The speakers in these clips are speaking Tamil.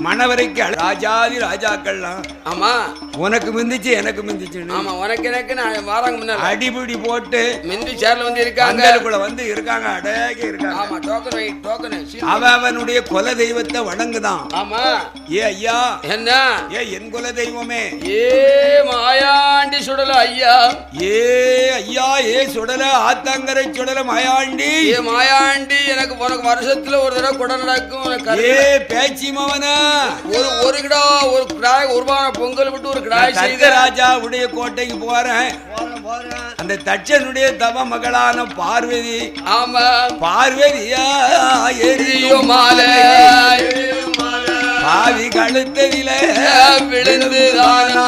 மணவரைக்கு ராஜாதி ராஜாக்கள்லாம். ஆமா உனக்கு மிந்திச்சு எனக்கு மிந்திச்சு. ஆமா உனக்கு எனக்கு நான் வாராங்க முன்னால அடிபிடி போட்டு மிந்தி சேர்ல வந்து இருக்காங்க. அங்கலுக்குள்ள வந்து இருக்காங்க, அடேகே இருக்காங்க. ஆமா டோக்கன் வை டோக்கன். அவனுடைய குல தெய்வத்தை வணங்குதான். ஆமா ஏ ஐயா என்ன ஏ என் குல தெய்வமே, ஏ மாயாண்டி சுடல ஐயா, ஏ ஐயா ஏ சுடல ஆத்தங்கரை சுடல மாயாண்டி, ஏ மாயாண்டி எனக்கு உனக்கு வருஷத்துல ஒரு தடவை குட நடக்கும். ஏ பேச்சி மவனா ஒரு கிடா ஒரு கிடாய் உருவான பொங்கல் விட்டு ஒரு கிடாய் செய்த ராஜா உடைய கோட்டைக்கு போறேன். அந்த தட்சனுடைய தவ மகளான பார்வதி. ஆமா பார்வதியா எரியும் மாலை பாவி கழுத்ததில விழுந்துதானா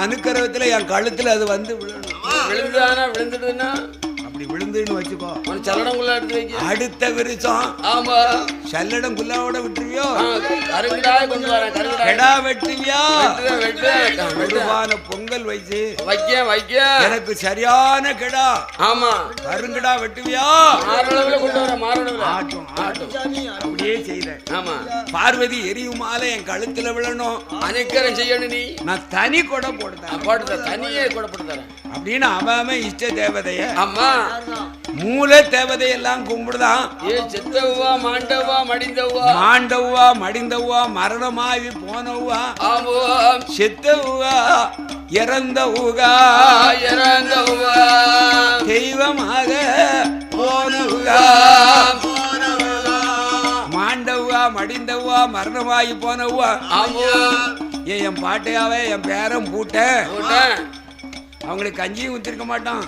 அனுக்கரவத்துல என் கழுத்துல அது வந்து விழுந்துதானா விழுந்துடுதுன்னா அப்படி விழுந்துன்னு வச்சுக்கோ. சல்லடங்குள்ள எடுத்து வைக்க. அடுத்த விருச்சம் ஆமா சல்லடம் குல்லாவோட விட்டுருவியோ, கருங்கடாய் கொண்டு வரேன். கருங்கடா வெட்டுவியா, வெட்டுவான பொங்கல் வச்சு வைக்க வைக்க எனக்கு சரியான கிடா. ஆமா கருங்கடா வெட்டுவியா, மாரளவுல கொண்டு வர மாரளவுல ஆட்டும் ஆட்டும் அப்படியே செய்த. ஆமா பார்வதி எரியுமால என் கழுத்துல விழணும், அனைக்கரம் செய்யணும். நீ நான் தனி கொடை போடுறேன், போட்டு தனியே கொடை போட்டு தரேன் அப்படின்னு அவன் இஷ்ட தேவதைய. ஆமா மூல தேவதையெல்லாம் கும்பிடுதான். ஏ செத்தவா மாண்டவா மடிந்தவா, மாண்டவா மடிந்தவா மரணமாவி போனவா, ஆமா செத்தவா இறந்தவுகா இறந்தவா தெய்வமாக போனவுகா, மாண்டவா மடிந்தவா மரணமாகி போனவா. ஆமா என் பாட்டையாவே என் பேரம் பூட்ட அவங்களுக்கு கஞ்சியும் ஊத்திருக்க மாட்டான்.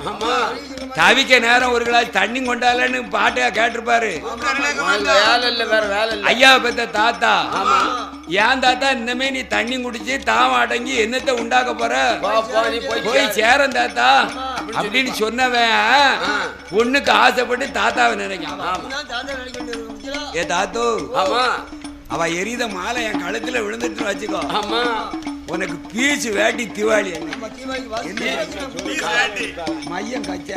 தவிக்க நேரம் ஒரு கிளாஸ் தண்ணி கொண்டாலன்னு பாட்டையா கேட்டிருப்பாரு. ஐயாவை பெத்த தாத்தா. ஏன் தாத்தா இனிமே நீ தண்ணி குடிச்சு தாம அடங்கி என்னத்தை உண்டாக்க போற, போய் சேரன் தாத்தா அப்படின்னு சொன்னவன் பொண்ணுக்கு ஆசைப்பட்டு தாத்தாவை நினைக்கான். ஏ தாத்தோ அவ எரித மாலை என் கழுத்துல விழுந்துட்டு வச்சுக்கோ. ஆமா உனக்கு பீச்சு வேட்டி திவாளி மையம் கச்ச.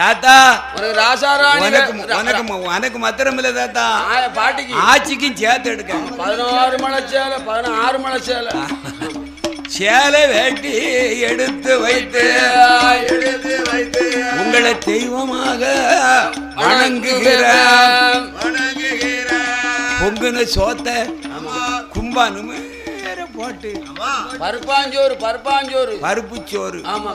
தாத்தா உனக்கு மத்திரம் இல்ல தாத்தா, பாட்டிக்கு ஆட்சிக்கும் சேர்த்து எடுக்க 16 மலை சேலை 16 மலை சேலை சேலை வேட்டி எடுத்து வைத்து உங்களை தெய்வமாக வணங்குகிறேன். பொங்குன சோத்த கும்பானு போட்டு பருப்பாஞ்சோறு பருப்பாஞ்சோறு பருப்பு சோறு. ஆமா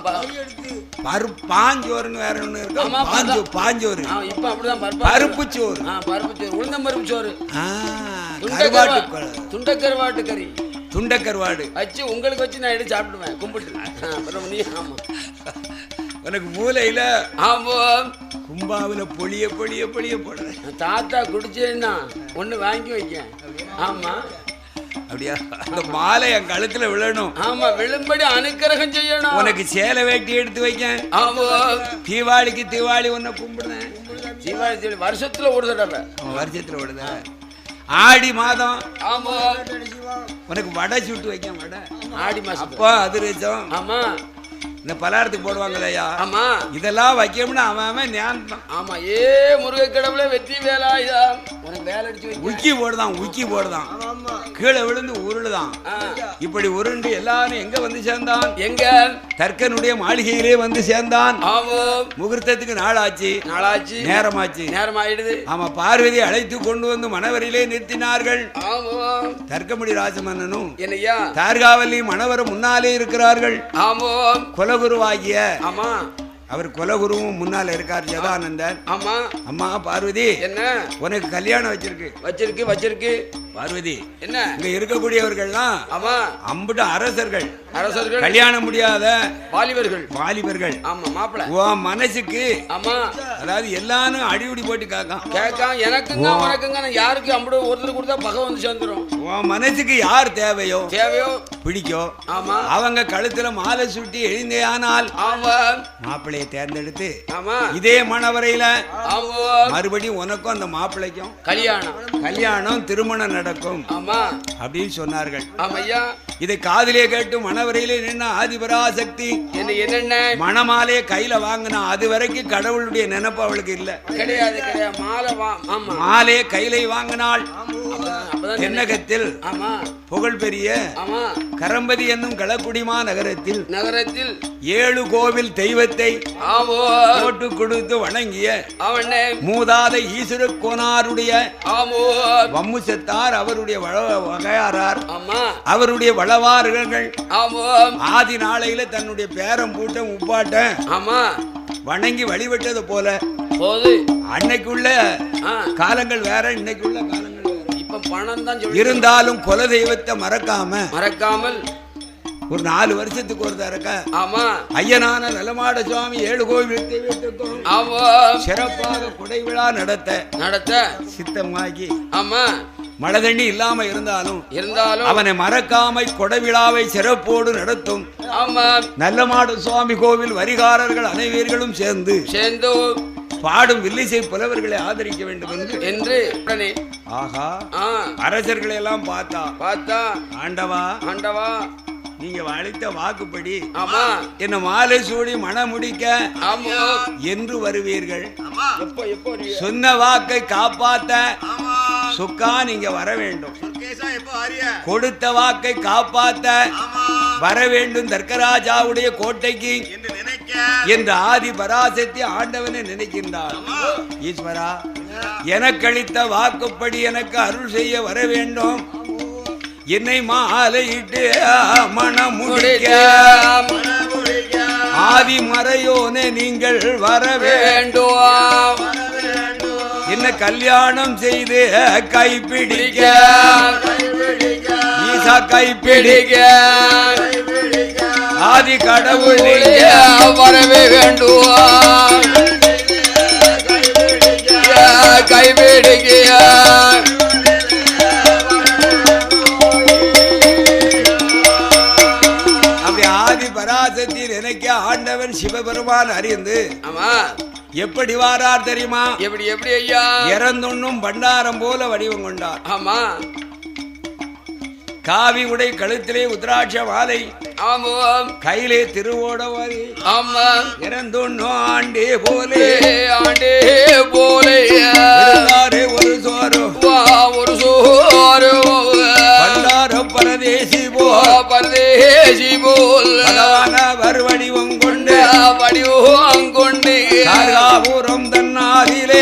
பருப்பாஞ்சோறுன்னு வேற ஒண்ணு இருக்கு. பாஞ்சோறு இப்ப அப்படிதான் பருப்பு சோறு. பருப்பு சோறு உளுந்தம் பருப்பு சோறு, துண்டக்கருவாட்டு கறி துண்டக்கருவாடு வச்சு உங்களுக்கு வச்சு நான் எடுத்து சாப்பிடுவேன் கும்பிட்டு. ஆமா உனக்கு மூலையில ஆமா கும்பாவில பொழிய பொழிய பொழிய போடுறேன். தாத்தா குடிச்சேன்னா ஒண்ணு வாங்கி வைக்க. ஆமா அப்படியா அந்த மாலை என் கழுத்துல விழணும். ஆமா விழும்படி அனுக்கிரகம் செய்யணும். உனக்கு சேலை வேட்டி எடுத்து வைக்க. ஆமா தீபாவளிக்கு தீபாவளி உன்னை கும்பிடுறேன். தீபாவளி வருஷத்துல ஒரு தடவை, வருஷத்துல ஒரு தடவை. ஆடி மாதம் ஆமா உனக்கு வடை சுட்டு வைக்க. வடை ஆடி மாசம் அப்போ அதிரசம். ஆமா இந்த பலாரத்துக்கு போடுவாங்களையா. ஆமா இதெல்லாம் வைக்கணும்னு அவன் ஞானம். ஆமா ஏ முருக கடவுளே வெற்றி வேலாயுதா உனக்கு வேலை அடிச்சு உக்கி போடுதான் உக்கி போடுதான் கீழே விழுந்து உருளுதான். இப்படி உருண்டு எல்லாரும் எங்க வந்து சேர்ந்தான், எங்க தர்க்கனுடைய மாளிகையிலே வந்து சேர்ந்தான். ஆமா முகூர்த்தத்துக்கு நாளாச்சு நேரமாச்சு நேரமாயிடுது. ஆமா பார்வதி அழைத்து கொண்டு வந்து மணவரிலே நிறுத்தினார்கள். ஆமா தர்க்கமுடி ராஜமன்னனும் என்னையா தார்காவலி மணவரும் முன்னாலே இருக்கிறார்கள். ஆமா குலகுருவாகிய ஆமா அவர் குலகுருவும் முன்னால இருக்கார் ஜதானந்தர். ஆமா அம்மா பார்வதி என்ன உனக்கு கல்யாணம் வச்சிருக்கு பார்வதி. என்ன இங்க இருக்கக்கூடியவர்கள்லாம் ஆமா அம்புட்டு அரசர்கள் கல்யாணம் முடியாத வாலிபர்கள். ஆமா மாப்பிள உன் மனசுக்கு ஆமா அதாவது எல்லாரும் அடிபடி போட்டு கேட்கான் எனக்குங்க உனக்குங்க யாருக்கு அம்புடு ஒருத்தர் கொடுத்தா பகை வந்து சேர்ந்துரும். உன் மனசுக்கு யார் தேவையோ பிடிக்கும். ஆமா அவங்க கழுத்துல மாலை சுட்டி எழுந்தேயானால் ஆமா மாப்பிள்ளையை தேர்ந்தெடுத்து ஆமா இதே மணவரையில ஆமா மறுபடியும் உனக்கும் அந்த மாப்பிள்ளைக்கும் கல்யாணம் திருமணம் நடக்கும் ஆமா அப்படின்னு சொன்னார்கள். ஆமையா இதை காதிலே கேட்டு மணவரையிலே நின்ன ஆதிபராசக்தி என்னென்ன மணமாலே கையில வாங்கினா அது வரைக்கும் கடவுளுடைய நினைப்பு அவளுக்கு இல்ல. கிடையாது மாலே கையில வாங்கினாள். தென்னகத்தில் புகழ் பெரிய கரம்பதி என்னும் களக்குடிமா நகரத்தில் 7 கோவில் தெய்வத்தை போட்டு கொடுத்து வணங்கிய மூதாத ஈஸ்வர கோனாருடைய வம்முசத்தார் அவருடைய வகையாரார் அவருடைய வளவார்கள் ஆதி நாளையில தன்னுடைய பேரம் பூட்டம் உப்பாட்டம் வணங்கி வழிபட்டது போல அன்னைக்குள்ள காலங்கள் வேற, இன்னைக்குள்ள காலங்கள் பணம் தான் இருந்தாலும் குல தெய்வத்தை மறக்காமல் ஒரு 4 வருஷத்துக்கு ஒரு தரக்க ஐயனான நலமாட சுவாமி 7 கோவில் தெய்வத்துக்கும் சிறப்பாக குடை விழா நடத்த சித்தமாகி மழை தண்ணி இல்லாம இருந்தாலும் அவனை மறக்காம கொடை விழாவை சிறப்போடு நடத்தும் நல்லமாடு சுவாமி கோவில் வரிகாரர்கள் அனைவர்களும் சேர்ந்து பாடும் வில்லிசை புலவர்களை ஆதரிக்க வேண்டும் என்று ஆஹா அரசர்களை எல்லாம் பார்த்தா ஆண்டவா நீங்க அளித்த வாக்குப்படி என்ன மாலை சூடி மணமுடிக்க என்று வருவீர்கள். சொன்ன வாக்கை காப்பாத்த சுக்கா நீங்க வர வேண்டும். கொடுத்த வாக்கை காப்பாத்த வர வேண்டும் தர்க்கராஜாவுடைய கோட்டைக்கு என்று ஆதி பராசக்தி ஆண்டவனை நினைக்கின்றார். ஈஸ்வரா எனக்களித்த வாக்குப்படி எனக்கு அருள் செய்ய வர வேண்டும். என்னை மாலையிட்டு மணமுடிக்க ஆதி மறையோனே நீங்கள் வர வேண்டும். என்ன கல்யாணம் செய்து கைப்பிடிக்க ஈசா கைப்பிடிக்க ஆதி கடவுள் வரவே வேண்டும். கைப்பிடிக்க எனக்கு ஆண்டவன் சிவபெருமான் அறிந்து எப்படி வாரார் தெரியுமா? எப்படி ஐயா? இறந்துண்ணும் பண்டாரம் போல வடிவம் கொண்டார். ஆமா காவி உடை கழுத்திலே உத்ராட்ச மாலை கையிலே திருவோடவாரி இறந்துண்ணோ ஆண்டே போலே ஒரு சோறு பண்டாரம் பரதேசி போல் வடிவம் கொண்டு சார்காபுரம் தன்னாதிலே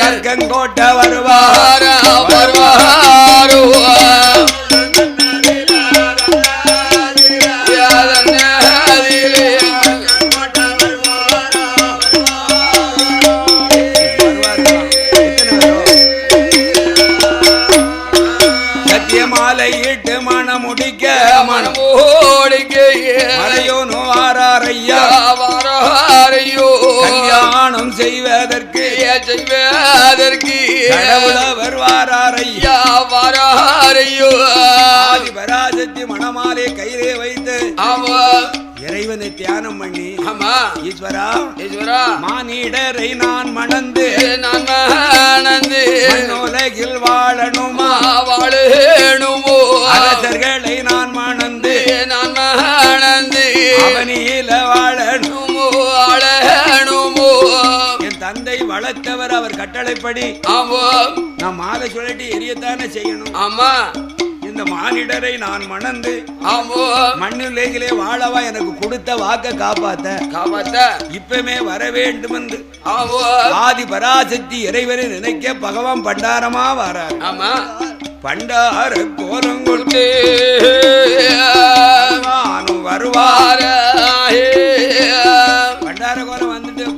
கற்கங்கோட்ட வருவாரோ சத்தியமாலையிட்டு மணமுடிக்க மலையோனோ வாராரையா கல்யாணம் செய்வதற்கு வருவாரையா ஆதி பராசக்தி மணமாலை கையிலே வைத்து இறைவனை தியானம் பண்ணி ஈஸ்வரா மானிடரை நான் மணந்து உலகில் வாழணுமா அரசர்களை நான் மணந்து அவனியில வாழணுமோ என் தந்தை வளர்த்தவர் அவர் கட்டளைப்படி நான் மாலை சுழட்டி எரியத்தானே செய்யணும். ஆமா இந்த மானிடரை நான் மணந்து மண்ணுலகிலே வாழவா எனக்கு கொடுத்த வாக்க காப்பாத்த இப்பமே வர வேண்டும் என்று ஆதி பராசக்தி இறைவனை நினைக்க பகவான் பண்டாரமா வாரார். ஆமா பண்டார கோலம் கொண்டு வருவார பண்டார கோலம்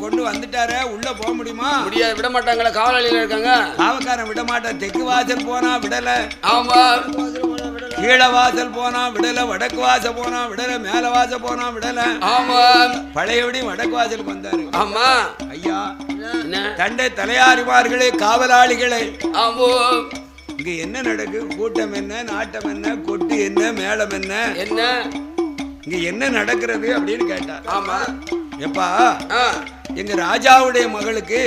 கொண்டு வந்துட்டார உள்ள போக முடியுமா? முடியாது, விட மாட்டாங்களா? காவலில் இருக்காங்க, காவக்காரன் விட மாட்டான். தெற்கு வாசல் போனா விடல, ஆமா கீழ வாசல் போனா விடல, வடக்கு வாசல் போனா விடல, மேல வாசல் போனா விடல. ஆமா பழையபடி வடக்கு வாசலுக்கு வந்தாரு. ஆமா ஐயா தண்டை தலையாரிமார்களே காவலாளிகளே, ஆமா இங்க என்ன நடக்கு? கூட்டம் என்ன, நாட்டம் என்ன, கொட்டு என்ன, மேளம் என்ன, இங்க என்ன நடக்கிறது அப்படின்னு கேட்டார். ஆமா எப்பா எங்க ராஜாவுடைய மகளுக்கு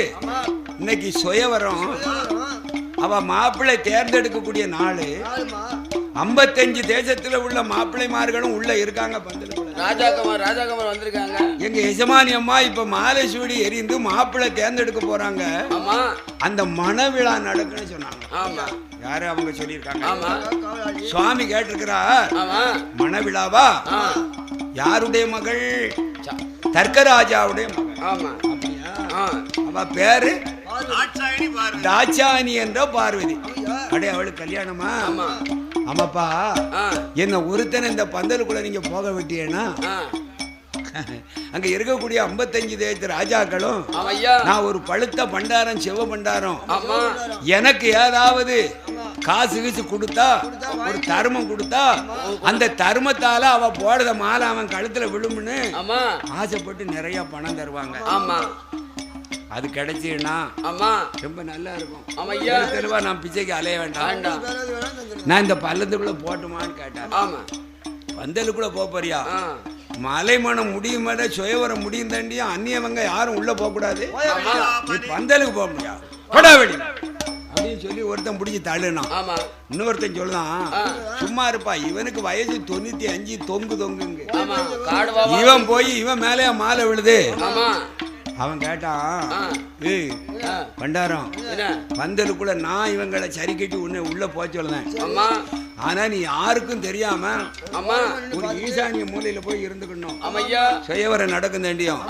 இன்னைக்கு சுயவரம் அவ மாப்பிள்ளை தேர்ந்தெடுக்கக்கூடிய நாள். 55 தேசத்துல உள்ள மாப்பிள்ளைமார்களும் உள்ள இருக்காங்க. ராஜாக்கமார் வந்திருக்காங்க. எங்க எஜமானி அம்மா இப்ப மாலை சூடி எரிந்து மாப்பிள்ளை தேர்ந்தெடுக்க போறாங்க. அந்த மணவிழா நடக்குன்னு சொன்னாங்க. யாரு அவங்க சொல்லியிருக்காங்க. சுவாமி கேட்டிருக்கிறார். மணவிழாவா? யாருடைய மகள்? தர்க்கராஜாவுடைய மகள். அவ பேரு தாட்சாயணி என்ற பார்வதி. அடே அவளுக்கு கல்யாணமா? ஆமாப்பா. என்ன ஒருத்தன் இந்த பந்தலுக்குள்ள நீங்க போக விட்டீங்கன்னா அங்க இருக்கக்கூடிய 55 தேச ராஜாக்களும் நான் ஒரு பழுத்த பண்டாரம் செவ பண்டாரம் எனக்கு ஏதாவது காசு கீசு கொடுத்தா ஒரு தர்மம் கொடுத்தா அந்த தர்மத்தால அவ போடுற மாலை அவன் கழுத்துல விழுமுன்னு ஆசைப்பட்டு நிறைய பணம் தருவாங்க. அது கிடைச்சுன்னா ரொம்ப நல்லா இருக்கும். தெளிவா நான் பிச்சைக்கு அலைய வேண்டாம். நான் இந்த பள்ளத்துக்குள்ள போட்டுமான்னு கேட்டேன். பந்தலுக்குள்ள போறியா? மலைமனம் முடியும் வரை சுயவரம் முடியும் தாண்டியும் அந்நியவங்க யாரும் உள்ள போக கூடாது. நீ பந்தலுக்கு போக முடியாது கொடாவெளி அப்படின்னு சொல்லி ஒருத்தன் பிடிச்சி தள்ளுனா. இன்னொருத்தன் சொல்லுதான் சும்மா இருப்பா இவனுக்கு வயசு 95 தொங்குங்க. இவன் போய் இவன் மேலே மாலை விழுது. அவன் கேட்டான் பண்டாரம் பந்தலுக்குள்ள நான் இவங்களை சரி கட்டி உன்னை உள்ள போக சொல்லுவேன். ஆனா நீ யாருக்கும் தெரியாம ஒரு ஈசானிய மூலையில போய் இருந்துக்கணும். சுயவரம் நடக்கும் தாண்டியும்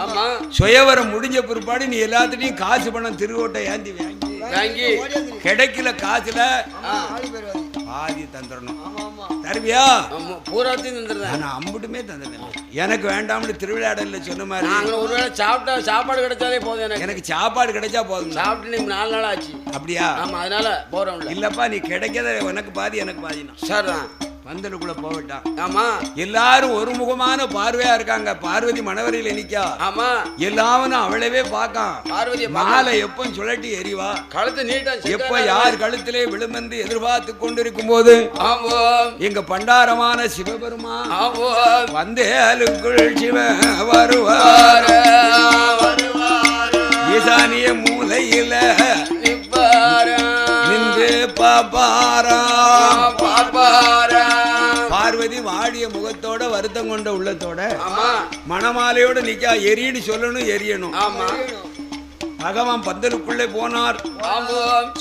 சுயவரம் முடிஞ்ச பிற்பாடு நீ எல்லாத்துலயும் காசு பணம் திருவோட்டை ஏந்தி வாங்கி கிடைக்கல காசுல பாதி தந்துடணும். தருவியா? பூராத்தையும் தந்துடுறேன். அம்புட்டுமே தந்துடுறேன். எனக்கு வேண்டாம்னு திருவிழாடல சொன்ன மாதிரி ஒருவேளை சாப்பாடு கிடைச்சாலே போதும். எனக்கு சாப்பாடு கிடைச்சா போதும். சாப்பிட்டு 4 நாள் ஆச்சு. அப்படியா? ஆமா, அதனால போறோம். இல்லப்பா நீ கிடைக்காத உனக்கு பாதி எனக்கு பாதினா சரிதான். பந்தலுக்குள்ள போவிட்டான். ஆமா. எல்லாரும் ஒரு முகமான பார்வையா இருக்காங்க. பார்வதி மணவரையில நிக்கா. ஆமா. எல்லாவனும் அவளவே பாக்கான். பார்வதி மாலை எப்ப சுழட்டி எரிவா கழுத்து நீட்டா எப்ப யார் கழுத்திலே விழுமென்று எதிர்பார்த்து கொண்டிருக்கும் போது எங்க பண்டாரமான சிவபெருமா வந்தேலுக்குள் சிவ வருவார். ஈசானிய மூலையில நின்று பாப்பாரா. பார்வதி வாடிய முகத்தோட வருத்தம் கொண்ட உள்ளத்தோட மணமாலையோட நிக்கா. எரின்னு சொல்லணும், எரியணும். பகவான் பந்தலுக்குள்ளே போனார்.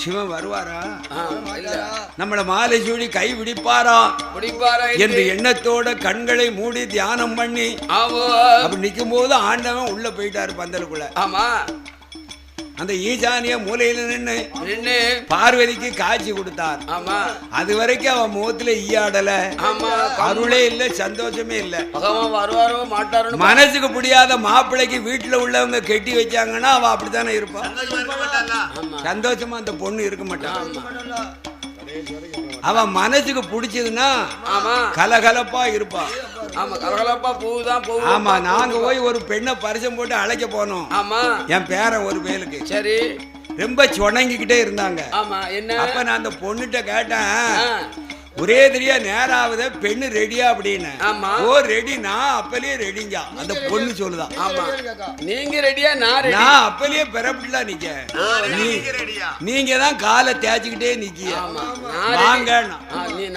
சிவன் வருவாரா? நம்மள மாலை சூடி கை விடிப்பாரா என்று எண்ணத்தோட கண்களை மூடி தியானம் பண்ணி அப்படி நிக்கும் போது ஆண்டவன் உள்ள போயிட்டாரு பந்தலுக்குள்ள. ஆமா. அந்த ஈசானிய மூலையில நின்று பார்வதிக்கு காட்சி கொடுத்தார். அது வரைக்கும் அவன் முகத்துல ஈயாடல, அருளே இல்ல, சந்தோஷமே இல்ல. வருவாரோ மாட்டாரோ மனசுக்கு புரியாத மாப்பிள்ளைக்கு வீட்டுல உள்ளவங்க கெட்டி வச்சாங்கன்னா அவ அப்படித்தானே இருப்பான். சந்தோஷமா அந்த பொண்ணு இருக்க மாட்டான். அவன் மனசுக்கு பிடிச்சதுன்னா கலகலப்பா இருப்பான். ஆமா. நாங்க போய் ஒரு பெண்ணை பரிசம் போட்டு அழைக்க போனோம். என் பேரன் ஒரு பேருக்கு சரி ரொம்ப சொணங்கிக்கிட்டே இருந்தாங்க. அப்ப நான் அந்த பொண்ணுகிட்ட கேட்டேன், ஒரே தெரியா நேரம் ஆகுத பெண்ணு ரெடியா அப்படின்னு. ஓ ரெடி, நான் அப்பலயே ரெடிங்க. அந்த பொண்ணு சொல்லுதான். நீங்க ரெடியா? நான் அப்பலயே பெறப்படல. நீங்க தான் காலை தேய்ச்சிக்கிட்டே நிக்கிய. வாங்க.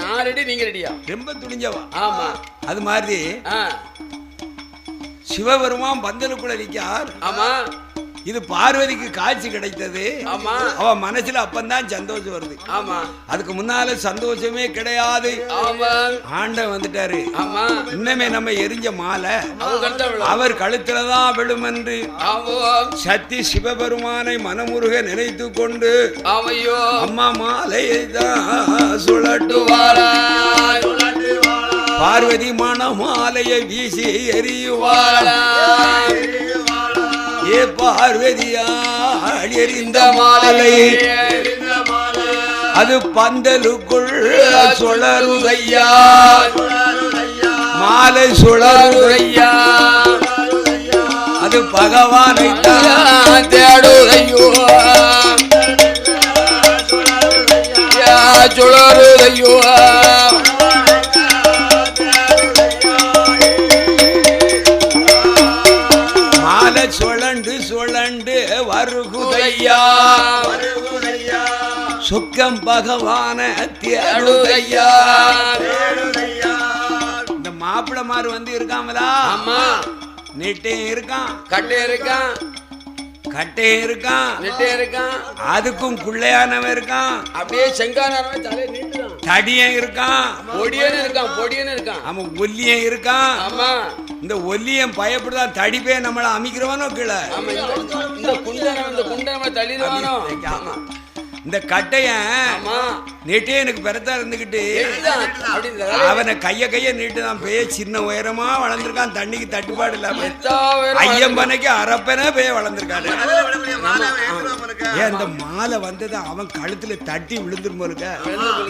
நான் ரெடி, நீங்க ரெடியா? ரொம்ப துணிஞ்சவா. ஆமா. அது மாதிரி சிவபெருமான் பந்தலுக்குள்ள நிக்கார். ஆமா. இது பார்வதிக்கு காட்சி கிடைத்தது. அவ மனசுல அப்பந்தான் சந்தோஷம் வருது. அதுக்கு முன்னால சந்தோஷமே கிடையாது. ஆண்டன் வந்துட்டாரு. இன்னமே நம்ம எரிஞ்ச மாலை அவர் கழுத்துலதான் விழும் என்று சக்தி சிவபெருமானை மனமுருக நினைத்து கொண்டு அம்மா மாலையை தான் சுழட்டுவாரா. பார்வதி மணமாலையை வீசி எரியுவாரா. ஏ பார்வதியால் எரிந்த மாலை அது பந்தலுக்குள் சுழறுதையா. மாலை சுழறுதையா. அது பகவானை தேடுதையோ. சுழறுதையோ. மாலை சுழ சுழண்டு சுழண்டு வருகுதையா சுக்கம் பகவான தேடுதையா. இந்த மாப்பிளமாரு வந்து இருக்காமலா? ஆமா. நெட்டையும் இருக்கான், கட்டையும் இருக்கான், கட்டையும் இருக்கான், நெட்டையும் இருக்கான், அதுக்கும் குள்ளையானவன் இருக்கான், அப்படியே செங்கானவன் தலையை நீட்டுறான், தடியன் இருக்கான், பொடியன்னு இருக்கான், பொடியன்னு இருக்கான், அவன் ஒல்லியன் இருக்கான். ஆமா. இந்த ஒல்லியன் பயப்படுதான் தடிப்பே நம்மள அமைக்கிறவனோ கீழே. ஆமா. இந்த குண்டனவன் தள்ளிடுவானோ. ஆமா. இந்த கட்டையன் ஆமா. நெட்டையனுக்கு பெருத்தா இருந்துகிட்டு அவனை கைய நீட்டுதான் பேய சின்ன உயரமா வளர்ந்துருக்கான். தண்ணிக்கு தட்டுப்பாடு இல்லாம ஐயம்பனைக்கு அரப்பன பேய வளர்ந்துருக்காரு. ஏன் இந்த மாலை வந்தது அவன் கழுத்துல தட்டி விழுந்துரும் போலுக்க.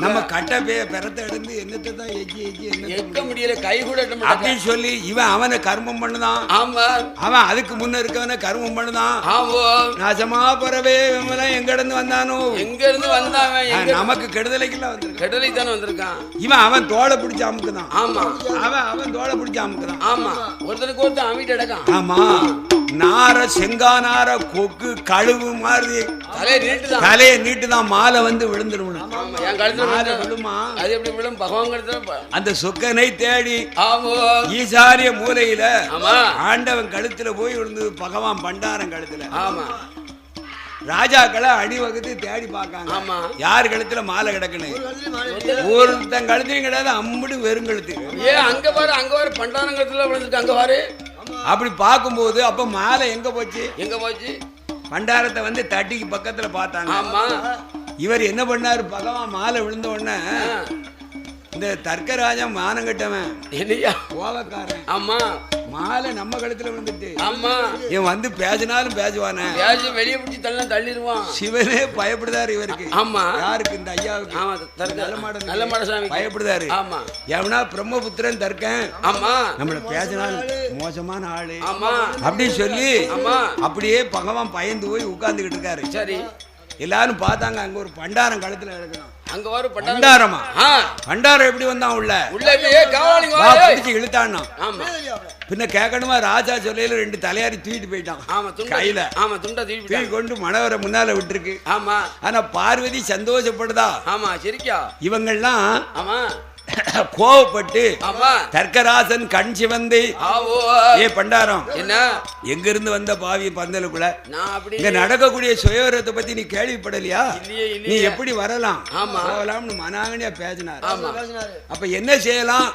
நம்ம கட்டை பேய பெறத்த எடுத்து என்னத்தை தான் எக்க முடியல, கை கூட அப்படின்னு சொல்லி இவன் அவனை கர்மம் பண்ணுதான். ஆமா. அவன் அதுக்கு முன்ன இருக்கவன கர்மம் பண்ணுதான். நாசமா போறவே எங்க இருந்து வந்தானோ, எங்க இருந்து வந்தாவன் நமக்கு கெடுதலைக்குள்ள வந்திருக்கான். கெடுதலை தானே வந்திருக்கான். இவன் அவன் தோலை பிடிச்ச அமுக்குதான். ஆமா. அவன் தோலை பிடிச்ச அமுக்குதான். ஆமா. ஒருத்தனுக்கு ஒருத்தன் அமிட்டு எடுக்கான். ஆமா. நார செங்கானார கொக்கு கழுவு மாதிரி தலையை நீட்டுதான். மாலை வந்து விழுந்துடும். என் கழுத்துல விழுமா? அது எப்படி விழும்? பகவான் கழுத்துல அந்த சொக்கனை தேடி ஆமா ஈசாரிய மூலையில ஆமா ஆண்டவன் கழுத்துல போய் விழுந்து பகவான் பண்டாரன் கழுத்துல. ஆமா. ராஜாக்களை அடிவகுத்து தேடி பார்க்காங்க. ஆமா. யார் கழுத்துல மாலை கிடக்குன்னு. ஒருத்தன் கழுத்தையும் கிடையாது, அம்புடு வெறும் கழுத்து. ஏன் அங்க பாரு, அங்க பாரு பண்டாரன் கழுத்துல விழுந்துருக்கு, அங்க பாரு. அப்படி பார்க்கும்போது அப்ப மாலை எங்க போச்சு? எங்க போச்சு? பண்டாரத்தை வந்து தட்டிக்கு பக்கத்துல பார்த்தாங்க. ஆமா. இவர் என்ன பண்ணாரு? பகவான் மாலை விழுந்த உடனே இந்த தர்க்கராஜன் மானம் கட்டவன் என்னையா கோவக்காரன். ஆமா. மாலை நம்ம கழுத்துல விழுந்துட்டு. ஆமா. இவன் வந்து பேசினாலும் பேசுவானே, வெளியே பிடிச்சி தள்ளிடுவான். சிவனே பயப்படுதாரு இவருக்கு. ஆமா. யாருக்கு? இந்த ஐயாவுக்கு. நல்ல மாடசாமி பயப்படுதாரு. ஆமா. எவனா பிரம்மபுத்திரன் தர்க்கன். ஆமா. நம்மள பேசினாலும் மோசமான ஆளு. ஆமா. அப்படின்னு சொல்லி ஆமா அப்படியே பகவான் பயந்து போய் உட்கார்ந்துகிட்டு இருக்காரு. சரி. எல்லாரும் பார்த்தாங்க. அங்க ஒரு பண்டாரம் கழுத்துல இருக்கணும். அங்க வர பண்டாரமா? பண்டாரம் எப்படி வந்தான்? உள்ள இழுத்தான்னா பின்ன கேட்கணுமா? ராஜா சொல்லையில 2 தலையாரி தூக்கிட்டு போயிட்டான் கையில. ஆமா. துண்டா தூக்கி கொண்டு மணவரை முன்னால விட்டுருக்கு. ஆமா. ஆனா பார்வதி சந்தோஷப்படுதா? ஆமா. சரிக்கா. இவங்கெல்லாம் ஆமா கோவப்பட்டு தர்க்கராசன் கண் சிவந்து, ஏ பண்டாரம், என்ன எங்க இருந்து வந்த பாவி பந்தலுக்குள்ள இங்க நடக்கக்கூடிய சுயவரத்தை பத்தி நீ கேள்விப்படலையா? நீ எப்படி வரலாம் போகலாம்னு மனாங்கனியா பேசினார். அப்ப என்ன செய்யலாம்?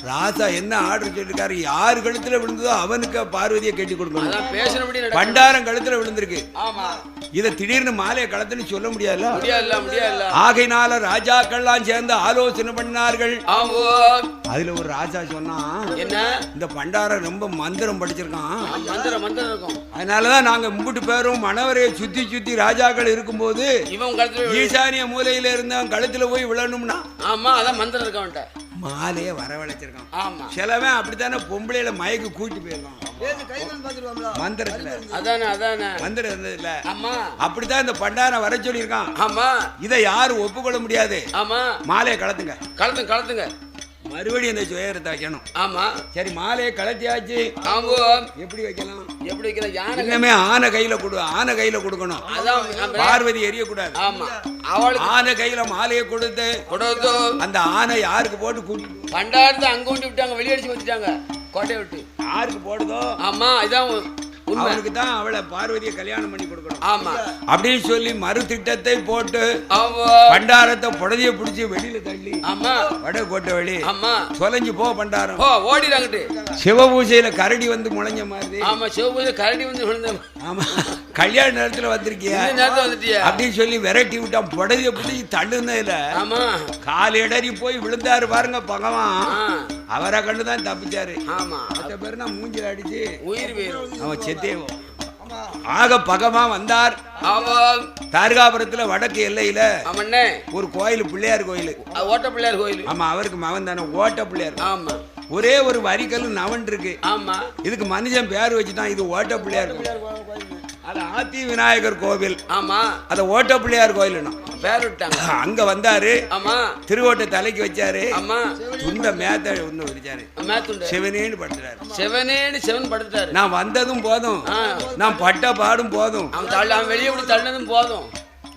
ராசா என்ன ஆர்டர் சொல்லிருக்காரு? யாரு கழுத்துல விழுந்ததோ அவனுக்கு பார்வதியை கட்டி கொடுக்கணும். பண்டாரம் கழுத்துல விழுந்திருக்கு. இத திடீர்னு மாலையை களத்துன்னு சொல்ல முடியாதுல்ல. ஆகையினால ராஜாக்கள்லாம் சேர்ந்து ஆலோசனை பண்ணார்கள். அதுல ஒரு ராஜா சொன்னா, என்ன இந்த பண்டாரம் ரொம்ப மந்திரம் படிச்சிருக்கான், அதனாலதான் நாங்க மும்பிட்டு பேரும் மணவரையை சுத்தி சுத்தி ராஜாக்கள் இருக்கும்போது ஈசானிய மூலையில இருந்தவன் கழுத்துல போய் விழணும்னா மந்திரம் இருக்க மாலைய வரவழைச்சிருக்கான். சிலவன் அப்படித்தானே பொம்பளையில மயக்கு கூட்டி போயிருக்கான் மந்திரத்துல. மந்திரம் இருந்தது இல்ல. அப்படித்தான் இந்த பண்டாரம் வர சொல்லியிருக்கான். இதை யாரும் ஒப்புக்கொள்ள முடியாது. மாலையை கலத்துங்க. மறுபடியும் இந்த சுயரத்தை வைக்கணும். ஆமா. சரி, மாலையை கலத்தியாச்சு. எப்படி வைக்கலாம்? இன்னமே ஆனை கையில கொடுக்கணும். பார்வதி எரியக்கூடாது. ஆனை கையில மாலையை கொடுத்து அந்த ஆனை யாருக்கு போட்டு கூட்டி பண்டாரத்தை அங்க கொண்டு விட்டாங்க, வெளியடிச்சு வச்சுட்டாங்க கோட்டையை விட்டு. யாருக்கு போடுதோ ஆமா இதான் அவனுக்கு தான் அவளை பார்வதியை கல்யாணம் பண்ணி கொடுக்கணும். ஆமா அப்படின்னு சொல்லி மறு திட்டத்தை போட்டு பண்டாரத்தை புடதிய பிடிச்சி வெளியில தள்ளி வட கோட்டை வெளி தொலைஞ்சு போ பண்டாரம் ஓடிடாங்கட்டு. சிவபூஜையில கரடி வந்து முளைஞ்ச மாதிரி. ஆமா, சிவபூஜை கரடி வந்து விழுந்த. ஆமா, கல்யாண நேரத்துல வந்திருக்கியா அப்படின்னு சொல்லி விரட்டி விட்டான். புடதிய பிடிச்சி தள்ளுனதுல கால் இடறி போய் விழுந்தாரு பாருங்க பகவான். அவரை கண்டுதான் தப்பிச்சாரு. ஆமா, மற்ற பேரு நான் மூஞ்சில அடிச்சு உயிர் போயிரும். அவன் செத்தேவோ. ஆக பகவான் வந்தார். தார்காபுரத்துல வடக்கு எல்லையில ஒரு கோயில், பிள்ளையார் கோயில், ஓட்ட பிள்ளையார் கோயில். ஆமா, அவருக்கு மகன் தானே ஓட்ட பிள்ளையார். ஆமா, ஒரே ஒரு வரிக்கல் நவன் இருக்கு. ஆமா, இதுக்கு மனுஷன் பேர் வச்சுதான் இது ஓட்ட பிள்ளையார். அது ஆத்தி விநாயகர் கோவில். ஆமா, அத ஓட்டப்பிள்ளையார் கோயில் பேர் விட்டாங்க. அங்க வந்தாரு. ஆமா, திருவோட்டை தலைக்கு வச்சாரு. ஆமா, துண்ட மேத்த ஒண்ணு வச்சாரு. மேத்துண்டு சிவனேன்னு படுத்துறாரு. சிவன் படுத்தாரு. நான் வந்ததும் போதும், நான் பட்ட பாடும் போதும், அவன் வெளியே விட்டு தள்ளினதும் போதும்.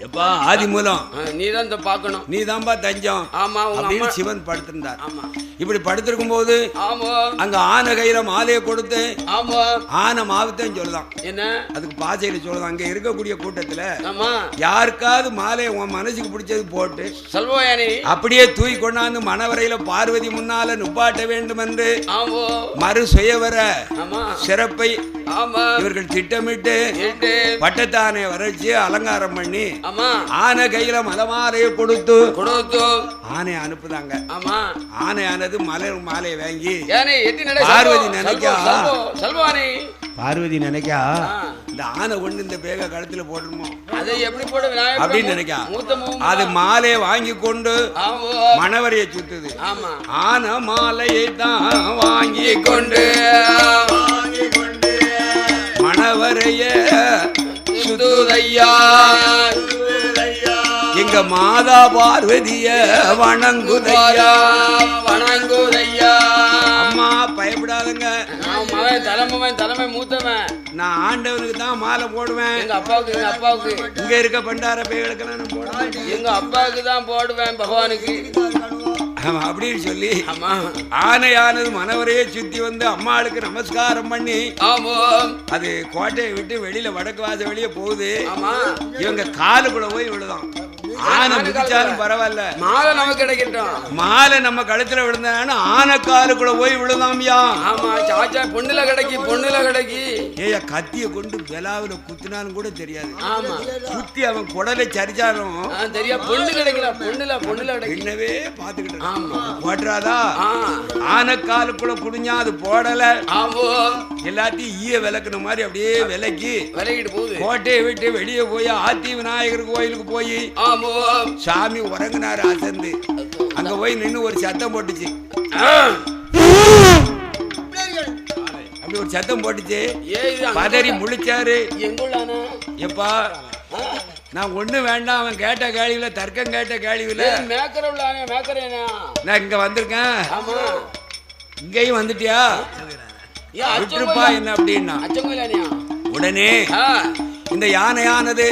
எப்பா ஆதி மூலம் நீதான் இந்த பாக்கணும், நீ தான்பா தஞ்சம். ஆமா, அப்படின்னு சிவன் படுத்திருந்தார். ஆமா, இப்படி படுத்திருக்கும் போது ஆமா, அங்க ஆனை கையில மாலையை கொடுத்து ஆமா, ஆனை மாவுத்தான் சொல்லுதான். என்ன அதுக்கு பாசையில சொல்லுதான். அங்க இருக்கக்கூடிய கூட்டத்துல ஆமா, யாருக்காவது மாலையை உன் மனசுக்கு பிடிச்சது போட்டு சொல்வாயானே அப்படியே தூக்கி கொண்டாந்து மணவரையில பார்வதி முன்னால நுப்பாட்ட வேண்டும் என்று ஆமா, மறு சுயவர ஆமா, சிறப்பை ஆமா, இவர்கள் திட்டமிட்டு பட்டத்தானை வரைச்சு அலங்காரம் பண்ணி ஆமா, ஆனை கையில மலமாலையை கொடுத்து ஆனை அனுப்புதாங்க. ஆமா, ஆனையானது மலர் மாலையை வாங்கி பார்வதி நினைக்கா பார்வதி நினைக்கா இந்த ஆனை ஒண்ணு இந்த பேக கழுத்துல போடணுமோ அதை எப்படி போட அப்படின்னு நினைக்கா. அது மாலையை வாங்கி கொண்டு மணவரையை சுத்துது. ஆமா, ஆனை மாலையை தான் வாங்கி கொண்டு மணவரைய சுத்துதையா. எங்க மாதா பார்வதிய வணங்குதையா. அம்மா பயப்படாதுங்க, தலைமை மூத்தவன் நான் ஆண்டவனுக்கு தான் மாலை போடுவேன். எங்க அப்பாவுக்கு இங்க இருக்க பண்டார பேய்களுக்கு நான் போடுவேன். எங்க அப்பாவுக்கு தான் போடுவேன் பகவானுக்கு. ஆமா அப்படின்னு சொல்லி ஆனையானது மணவரையே சுத்தி வந்து அம்மாளுக்கு நமஸ்காரம் பண்ணி அது கோட்டையை விட்டு வெளியில வடக்கு வாச வெளியே போகுது. இவங்க காலுக்குள்ள போய் விழுதான். ஆனை மிதிச்சாலும் பரவாயில்ல, மாலை நமக்கு கிடைக்கட்டும். மாலை நம்ம கழுத்துல விழுந்தான்னு ஆனை காலுக்குள்ள போய் விழுதாம்யா. ஆமா, சாச்சா பொண்ணுல கிடைக்கி ஏயா கத்திய கொண்டு விலாவில குத்தினாலும் கூட தெரியாது. ஆமா, குத்தி அவன் குடலை சரிச்சாலும் தெரியா. பொண்ணு கிடைக்கல, பொண்ணுல என்னவே பாத்துக்கிட்டு போட்டுறாதா. ஆனை காலுக்குள்ள குடிஞ்சா அது போடல. எல்லாத்தையும் ஈய விளக்குன மாதிரி அப்படியே விலக்கிட்டு போகுது. கோட்டையை விட்டு வெளியே போய் ஆத்தி விநாயகர் கோயிலுக்கு போய் சாமி உறங்கினாரு அசந்து. அங்க போய் நின்று ஒரு சத்தம் போட்டுச்சு. அப்படி ஒரு சத்தம் போட்டுச்சு. பதறி முழிச்சாரு. எப்பா நான் ஒண்ணு வேண்டாம், அவன் கேட்ட கேள்வியில தர்க்கம் கேட்ட கேள்வியில நான் இங்க வந்திருக்கேன். இங்கேயும் வந்துட்டியா விட்டுருப்பா என்ன அப்படின்னா உடனே இந்த யானையானது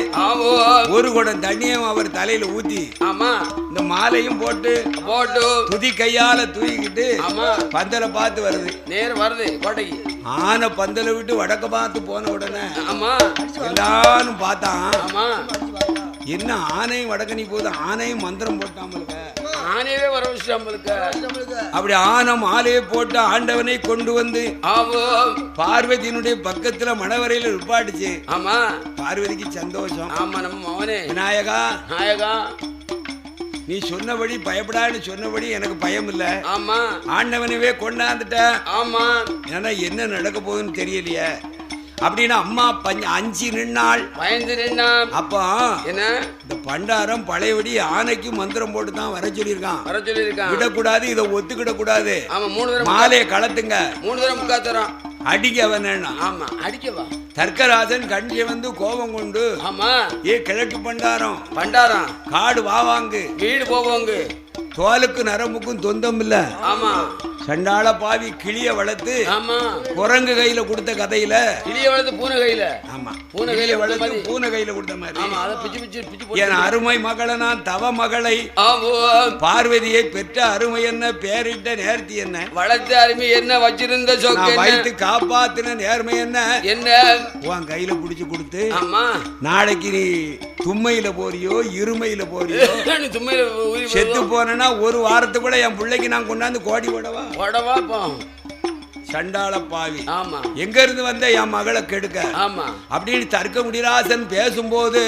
ஒரு குடம் தண்ணியும் அவர் தலையில ஊத்தி இந்த மாலையும் போட்டு துதி கையால தூக்கிட்டு பந்தல பார்த்து வருது. நேரம் வருது கோட்டைக்கு. ஆனை பந்தல விட்டு வடக்க பார்த்து போன உடனே எல்லாரும் பார்த்தான். என்ன ஆனையும் வடக்கணி போகுது, ஆனையும் மந்திரம் போட்டாமலுக்க, ஆனையவே வர விஷயம்களுக்கு. அப்படி ஆனை மாலையை போட்டு ஆண்டவனை கொண்டு வந்து பார்வதியினுடைய பக்கத்துல மணவரையில நிப்பாட்டுச்சு. ஆமா, பார்வதிக்கு சந்தோஷம். ஆமா, நம்ம மவனே விநாயகா நாயகா நீ சொன்னபடி பயப்படான்னு சொன்னபடி எனக்கு பயம் இல்ல. ஆமா, ஆண்டவனவே கொண்டாந்துட்ட. ஆமா, ஏன்னா என்ன நடக்க போகுதுன்னு தெரியலையே அப்படின்னு அம்மா அஞ்சு நின்னாள், பயந்து நின்னாள். அப்போ என்ன இந்த பண்டாரம் பழையபடி ஆனைக்கு மந்திரம் போட்டு தான் வர சொல்லியிருக்கான். விடக்கூடாது, இதை ஒத்துக்கிட கூடாது. மாலையை கலத்துங்க, 3 தரம் முக்காத்தரம் அடிக்க வேணா. ஆமா, அடிக்கவா தர்க்கராஜன் கண்டிய வந்து கோபம் கொண்டு ஆமா கிழக்கு பண்டாரம் காடு வாவாங்கு வீடு போவாங்க, தோலுக்கு நரம்புக்கும் தொந்தம் இல்ல. ஆமா, சண்டாள பாவி கிளிய வளர்த்து குரங்கு கையில கொடுத்த கதையில கிளிய வளர்த்து பூனை கையில. ஆமா, பூனை கையில வளர்த்து பூனை கையில கொடுத்த மாதிரி என் அருமை மகளை நான் தவ மகளை பார்வதியை பெற்ற அருமை என்ன, பேரிட்ட நேர்த்தி என்ன, வளர்த்த அருமை என்ன, வச்சிருந்த வைத்து காப்பாத்தின நேர்மை என்ன, உன் கையில புடிச்சு கொடுத்து நாளைக்கு நீ தும்மையில போறியோ இருமையில போறியோ செத்து போனா ஒரு வாரத்துக்குள்ள என் பிள்ளைக்கு நான் கொண்டாந்து கோடி போடவா சண்டாள பாவி. ஆமா, எங்க இருந்து வந்த என் மகளை கெடுக்க. ஆமா அப்படின்னு தர்க்க முடிராசன் பேசும்போது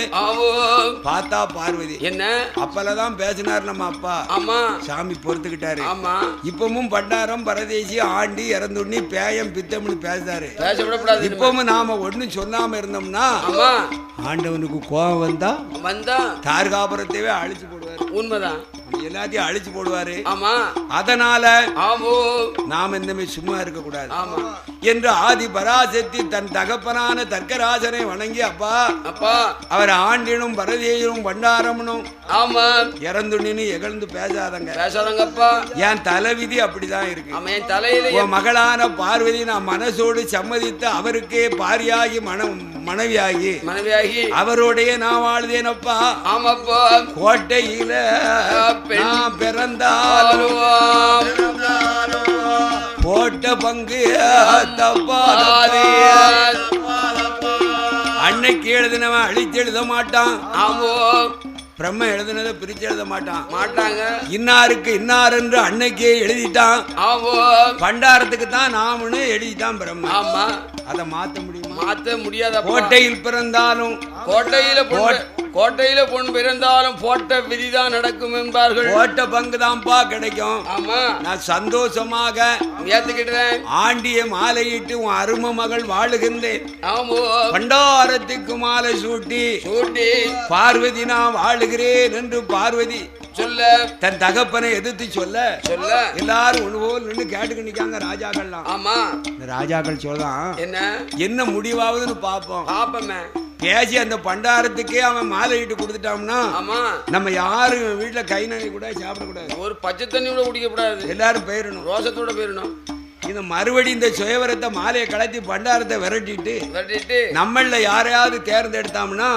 பார்த்தா பார்வதி என்ன அப்பலதான் பேசினார் நம்ம அப்பா. ஆமா, சாமி பொறுத்துக்கிட்டாரு. ஆமா, இப்பவும் பண்டாரம் பரதேசி ஆண்டி இறந்துண்ணி பேயம் பித்தம்னு பேசாரு. இப்பவும் நாம ஒண்ணு சொல்லாம இருந்தோம்னா ஆண்டவனுக்கு கோபம் வந்தா தார்காபுரத்தையே அழிச்சு போடுவாரு. உண்மைதான். எல்லாத்தையும் அழிச்சு போடுவாரு. ஆமா. அதனால ஆமோ நாம இந்தமே சும்மா இருக்க கூடாது. ஆமா. என்று ஆதி பராசக்தி தன் தகப்பனான தர்க்கராசனை வணங்கி அப்பா அப்பா அவர் ஆண்டினும் பரதேயும் பண்டாரமனும் ஆமா இறந்துன்னு எகழ்ந்து பேசாதங்க. பேசாதங்கப்பா. என் தலைவிதி அப்படிதான் இருக்கு. ஆமா, என் தலையில உன் மகளான பார்வதி நான் மனசோடு சம்மதித்து அவருக்கே பாரியாகி மனைவியாகி அவரோடைய நான் வாழ்ந்தேனப்பா. ஆமாப்பா. கோட்டையில நான் பிறந்தாலும் போட்ட பங்கு தப்பாதே. அன்னைக்கு எழுதினவன் அழிச்சு எழுத மாட்டான். ஆமோ பிரம்ம எழுதினதை பிரிச்சு எழுத மாட்டாங்க. இன்னாருக்கு இன்னார் என்று அன்னைக்கே எழுதிட்டான். ஆமோ பண்டாரத்துக்கு தான் நாமனு எழுதிட்டான் பிரம்ம. ஆமா. அதை மாத்த முடியுமா? மாத்த முடியாத. கோட்டையில் பிறந்தாலும் கோட்டையில பொன் பிறந்தாலும் போட்ட விதிதான் நடக்கும் என்பார்கள். போட்ட பங்கு தான்ப்பா கிடைக்கும். ஆமா. நான் சந்தோஷமாக ஏத்துக்கிட்டேன். ஆண்டிய மாலையிட்டு உன் அரும மகள் வாழுகின்றேன். ஆமோ பண்டாரத்துக்கு மாலை சூட்டி பார்வதி நான் வாழுகிறேன் என்று பார்வதி சொல்ல தன் தகப்பனை எதிர்த்து சொல்ல எல்லாரும் ஒண்ணு போல் நின்று கேட்டுக்கு நிக்காங்க ராஜாக்கள்லாம். ஆமா. இந்த ராஜாக்கள் சொல்லலாம் என்ன முடிவாகுதுன்னு பாப்போம். பேசி அந்த பண்டாரத்துக்கே அவன் மாலையிட்டு கொடுத்துட்டான்னா நம்ம யாரும் வீட்டுல கை நனி கூட சாப்பிட கூடாது. ஒரு பச்சை தண்ணி கூட குடிக்க கூடாது. எல்லாரும் போயிடணும். ரோசத்தோட போயிடணும். இந்த மறுபடி இந்த சுயவரத்தை மாலையை கலத்தி பண்டாரத்தை விரட்டிட்டு நம்மள யாரையாவது தேர்ந்தெடுத்தோம்னா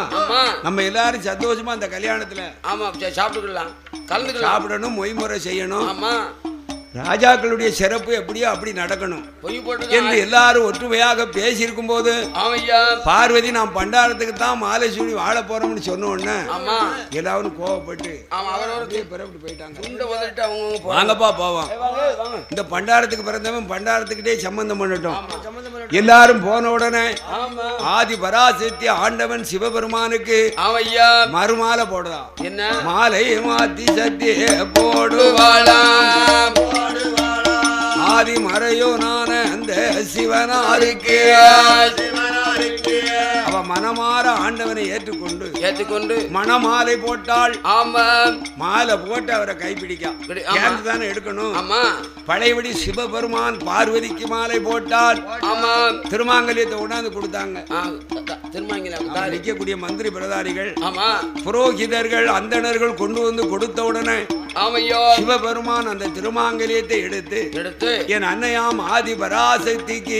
நம்ம எல்லாரும் சந்தோஷமா அந்த கல்யாணத்துல சாப்பிட்டுக்கலாம், சாப்பிடணும், மொய்முறை செய்யணும். ராஜாக்களுடைய சிறப்பு எப்படியோ அப்படி நடக்கணும் என்று எல்லாரும் ஒற்றுமையாக பேசியிருக்கும் போது பார்வதி நான் பண்டாரத்துக்கு தான் மாலை சூடி வாழ போறோம்னு சொன்ன உடனே எல்லாரும் கோவப்பட்டு போயிட்டாங்க. வாங்கப்பா போவோம், இந்த பண்டாரத்துக்கு பிறந்தவன் பண்டாரத்துக்கிட்டே சம்பந்தம் பண்ணட்டும். எல்லாரும் போன உடனே ஆதி பராசக்தி ஆண்டவன் சிவபெருமானுக்கு மறுமாலை போடுதான். என்ன மாலை மாத்தி சத்திய போடுவாளா ஆதி மறையோ நான அந்த சிவனாருக்கு அவ மனமாற ஆண்டவனை ஏற்றுக்கொண்டு மணமாலை போட்டாள். ஆமா. மாலை போட்டு அவரை கைப்பிடிக்க தானே எடுக்கணும். ஆமா. பழையபடி சிவபெருமான் பார்வதிக்கு மாலை போட்டால் ஆமா திருமாங்கல்யத்தை உணர்ந்து கொடுத்தாங்க. நிற்கக்கூடிய மந்திரி பிரதாரிகள் புரோகிதர்கள் அந்தணர்கள் கொண்டு வந்து கொடுத்த உடனே சிவபெருமான் அந்த திருமாங்கல்யத்தை எடுத்து என் அன்னையாம் ஆதி பராசக்திக்கு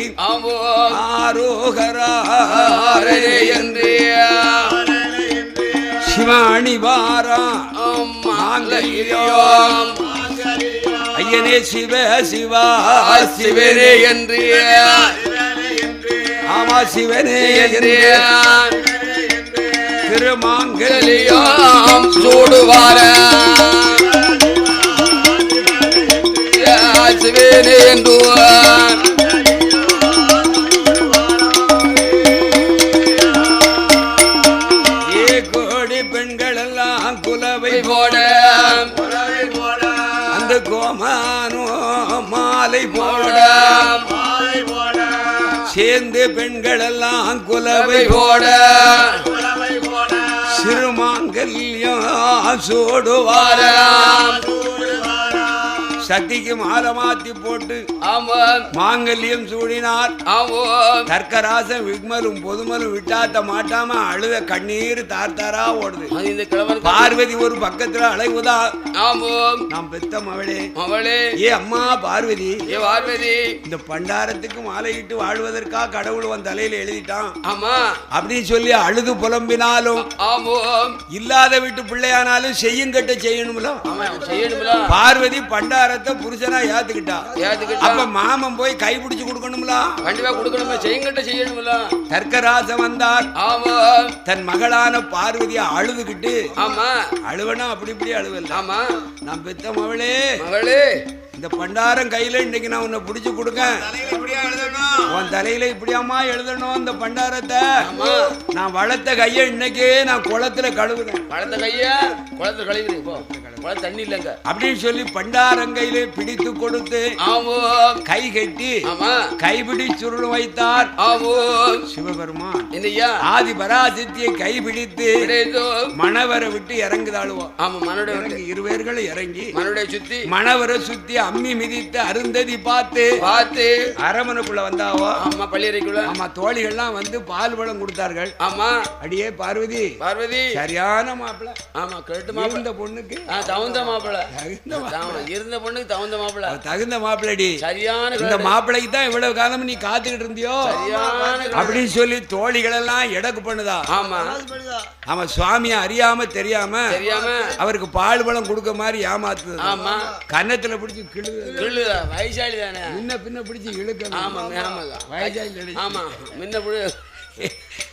ஆரோகரா சிவாணிவாரா ஐயனே சிவ சிவா சிவனே என்று ஆமா சிவனே என்று திருமாங்கல்யம் சூடுவார சிவனே என்று கோடி பெண்கள் எல்லாம் குலவை போட அந்த கோமானோ மாலை போட சேர்ந்து பெண்கள் எல்லாம் குலவை போட சிறுமாங்கல்யம் சூடுவாராம். சக்திக்கு மாலை மாத்தி போட்டு மாங்கல்யம் சூடினார். தர்க்கராசன் விக்மலும் பொதுமலும் விட்டாத்த மாட்டாம அழுத கண்ணீர் தார்த்தாரா ஓடுது. பார்வதி ஒரு பக்கத்துல அழைவுதா. நாம் பெத்த மவளே ஏ அம்மா பார்வதி இந்த பண்டாரத்துக்கு மாலையிட்டு வாழ்வதற்காக கடவுள் உன் தலையில எழுதிட்டான் அப்படின்னு சொல்லி அழுது புலம்பினாலும் இல்லாத வீட்டு பிள்ளையானாலும் செய்யுங்கட்ட செய்யணும்ல. பார்வதி பண்டார புருஷனா ஏத்துக்கிட்டா. அப்ப மாமன் போய் கை பிடிச்சு கொடுக்கணும்ல. கண்டிப்பா கொடுக்கணும், செய்யுங்கட்ட செய்யணும்ல. தர்க்கராசன் வந்தார். தன் மகளான பார்வதியை அழுதுகிட்டு அழுவனா அப்படி இப்படி அழுவல. நான் பெத்த மகளே இந்த பண்டாரம் கையில இன்னைக்கு நான் உன்னை பிடிச்சு கொடுக்க உன் தலையில இப்படியாமா எழுதணும். இந்த பண்டாரத்தை நான் வளர்த்த கைய இன்னைக்கே நான் குளத்துல கழுவுறேன். வளர்த்த கைய குளத்துல கழுவுறேன். தண்ணி இல்லங்க அப்படின்னு சொல்லி பண்டாரங்கையிலே பிடித்து கொடுத்து ஆமோ கை கட்டி ஆமா கைபிடி சுருள் வைத்தார். ஆமோ சிவபெருமான் என்னையா ஆதி பராசக்தியை கைபிடித்து மணவரை விட்டு இறங்குதாளுவோம். ஆமா மனோட இருவேர்கள் இறங்கி மனோட சுத்தி மணவரை சுத்தி அம்மி மிதித்து அருந்ததி பார்த்து அரமனுக்குள்ள வந்தாவோ. ஆமா பள்ளியறைக்குள்ள ஆமா தோழிகள்லாம் வந்து பால் பழம் கொடுத்தார்கள். ஆமா அடியே பார்வதி சரியான மாப்பிள்ள. ஆமா கேட்டு மாப்பிள்ள இந்த பொண்ணுக்கு தகுந்த மாப்பிள்ள இருந்த பொண்ணுக்கு தகுந்த மாப்பிள்ள தகுந்த மாப்பிள்ளடி சரியான இந்த மாப்பிள்ளைக்கு தான் இவ்வளவு காலம் நீ காத்துக்கிட்டு இருந்தியோ அப்படின்னு சொல்லி தோழிகள் எல்லாம் எடக்கு பண்ணுதா. ஆமா ஆமா சுவாமிய அறியாம தெரியாம அவருக்கு பால் பழம் கொடுக்க மாதிரி ஏமாத்து. ஆமா கன்னத்துல பிடிச்சி கிளு வயசாளி தானே முன்ன பின்ன பிடிச்சி இழுக்க. ஆமா வயசாளி ஆமா முன்ன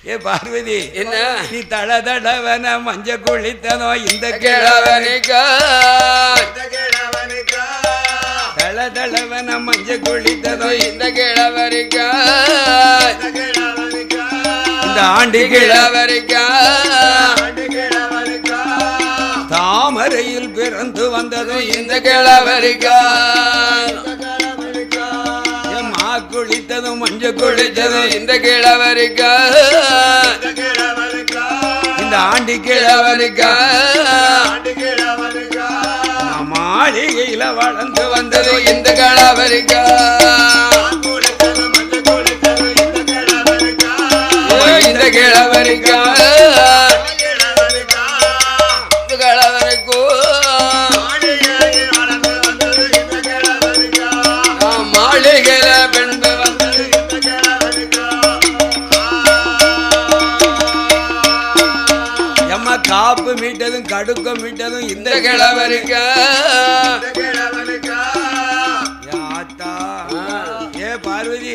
ஏ பார்வதி என்ன நீ தட தடவன மஞ்ச குளித்தனோ இந்த கிழவனுக்கா தள தளவன மஞ்ச குளித்தனோ இந்த கிழவனுக்கா இந்த ஆண்டு கிழவனுக்கா தாமரையில் பிறந்து வந்ததும் இந்த கிழவனுக்கா குளித்ததும் மஞ்ச குளித்ததும் இந்த கிழவருக்கா இந்த ஆண்டி கிழவருக்கா மாளிகையில வளர்ந்து வந்தது இந்த கிழவருக்கா இந்த கிழவருக்கா கிழவருக்கோ மாளிகையில காப்பு மீட்டதும் கடுக்கம் மீட்டதும் இந்த கிழவருக்கா ஏ பார்வதி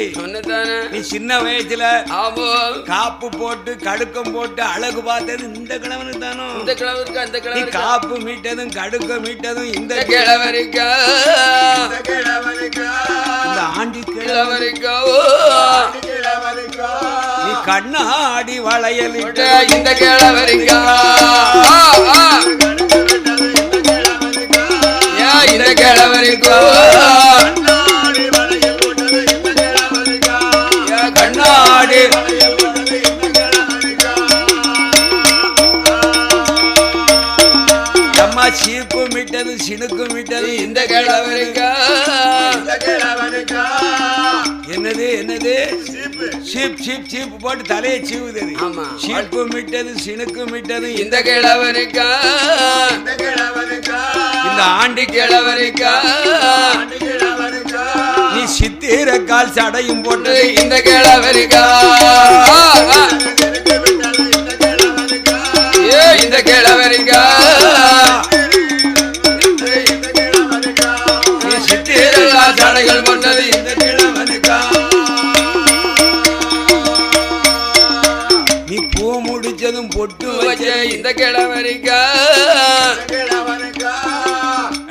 நீ சின்ன வயசுல காப்பு போட்டு கடுக்கம் போட்டு அழகு பார்த்தது இந்த கிழவனுக்கு தானோ. இந்த கிழவருக்கு அந்த கிழவரு காப்பு மீட்டதும் கடுக்கம் மீட்டதும் இந்த கிழவருக்கா இந்த ஆண்டி கிழவருக்கா நீ கண்ணாடி வளையல் இந்த கிழவருக்கா இந்த கிழவருக்கா கண்ணாடி அம்மா சீப்பு மீட்டது சினுக்கு மீட்டது இந்த கிழவருக்கா என்னது என்னது சீப் சீப் சீப்பு போட்டு தலையை சீவுது. சீப்பு மீட்டது சினுக்கு மீட்டது இந்த கிழவருக்கா இந்த ஆண்டி கிழவருக்கா நீ சித்திர கால் சடையும் போட்டு இந்த கிழவருக்கா இந்த கிழவருக்கா நீ சித்திர கால் சடைகள் போட்டது இந்த கிழவனுக்கா நீ பூ முடிச்சதும் பொட்டு வச்ச இந்த கிழவருக்கா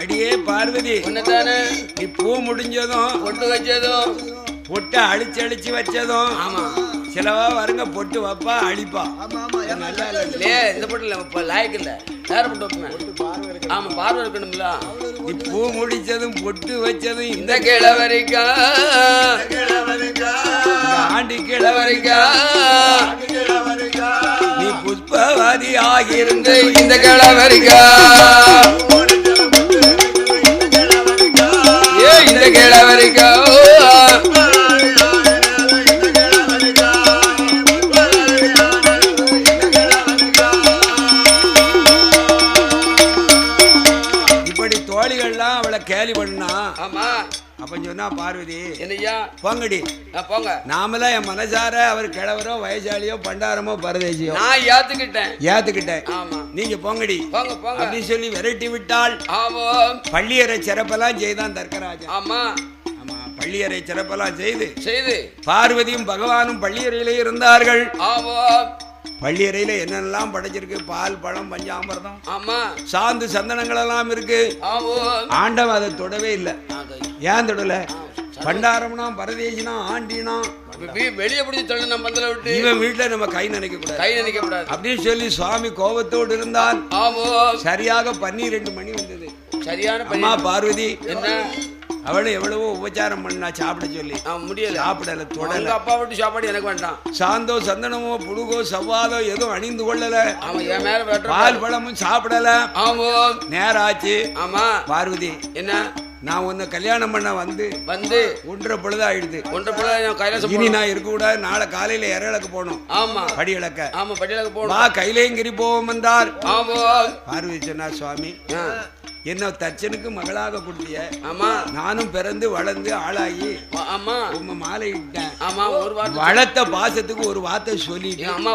அடியே பார்வதி நீ பூ முடிஞ்சதும் பொட்டு வச்சதும் பொட்டு அழிச்சு அழிச்சு வச்சதும் ஆமா சிலவா வருங்க பொட்டு வைப்பா அழிப்பா. நல்லா இல்லையே இந்த பொட்டு இல்ல லாய்க்கு இல்ல வேற பொட்டு வைப்பேன். ஆமா பார்வை இருக்கணும்ல. நீ பூ முடிச்சதும் பொட்டு வச்சதும் இந்த கிழவருக்கா ஆண்டி கிழவருக்கா நீ புஷ்பவாதி ஆகியிருந்து இந்த கிழவருக்கா இந்த கிழவருக்கா இப்படி தோழிகள்லாம் அவளை கேலி பண்ணா. ஆமா அப்ப சொன்னா பார்வதி என்னையா போங்கடி போங்க. நாமெல்லாம் என் மனசார அவர் கிழவரோ வயசாலியோ பண்டாரமோ பரதேசியோ நான் ஏத்துக்கிட்டேன். ஆமா நீங்க போங்கடி போங்க போங்க அப்படின்னு சொல்லி விரட்டி விட்டாள். ஆமா பள்ளியறை சிறப்பெல்லாம் செய்தான் தர்க்கராஜன். ஆமா ஆமா பள்ளியறை சிறப்பெல்லாம் செய்து பார்வதியும் பகவானும் பள்ளியறையிலே இருந்தார்கள். ஆமா பள்ளியறையில என்னெல்லாம் படைச்சிருக்கு, பால் பழம் பஞ்சாமிர்தம் ஆமா சாந்து சந்தனங்கள் எல்லாம் இருக்கு. ஆண்டவன் அதை தொடவே இல்லை. ஏன் தொடல? பண்டாரம்னா பரதேசினா ஆண்டினா வெளியே பிடிச்சி தொழில் நம்ம பந்தல விட்டு இவன் வீட்டுல நம்ம கை நினைக்க கூடாது அப்படின்னு சொல்லி சுவாமி கோபத்தோடு இருந்தான். சரியாக 12 மணி வந்தது. சரியான அம்மா பார்வதி என்ன அவளும் எவ்வளவோ உபச்சாரம் பண்ணா சாப்பிட சொல்லி முடியல, சாப்பிடல, தொடல. அப்பா விட்டு சாப்பாடு எனக்கு வேண்டாம். சாந்தோ சந்தனமோ புடுகோ சவ்வாதோ எதுவும் அணிந்து கொள்ளல. அவன் என் மேல பால் பழமும் சாப்பிடல. ஆமா நேரம் ஆச்சு. ஆமா பார்வதி என்ன நான் உன்னை கல்யாணம் பண்ண வந்து 1.5 பொழுது ஆயிடுது. 1.5 கைலாசம் இனி நான் இருக்க கூடாது. நாளை காலையில இறக்க போகணும். ஆமா படி இழக்க. ஆமா படி இழக்க போகணும். வா கைலேங்கிரி போவோம் என்றார். ஆமா பார்வதி சொன்னா சுவாமி என்ன தச்சனுக்கு மகளாக கொடுத்திய. ஆமா நானும் பிறந்து வளர்ந்து ஆளாகி ஆமா உங்க மாலை இட்டேன். ஆமா ஒரு வார்த்தை வளர்த்த பாசத்துக்கு ஒரு வார்த்தை சொல்லிட்டு அம்மா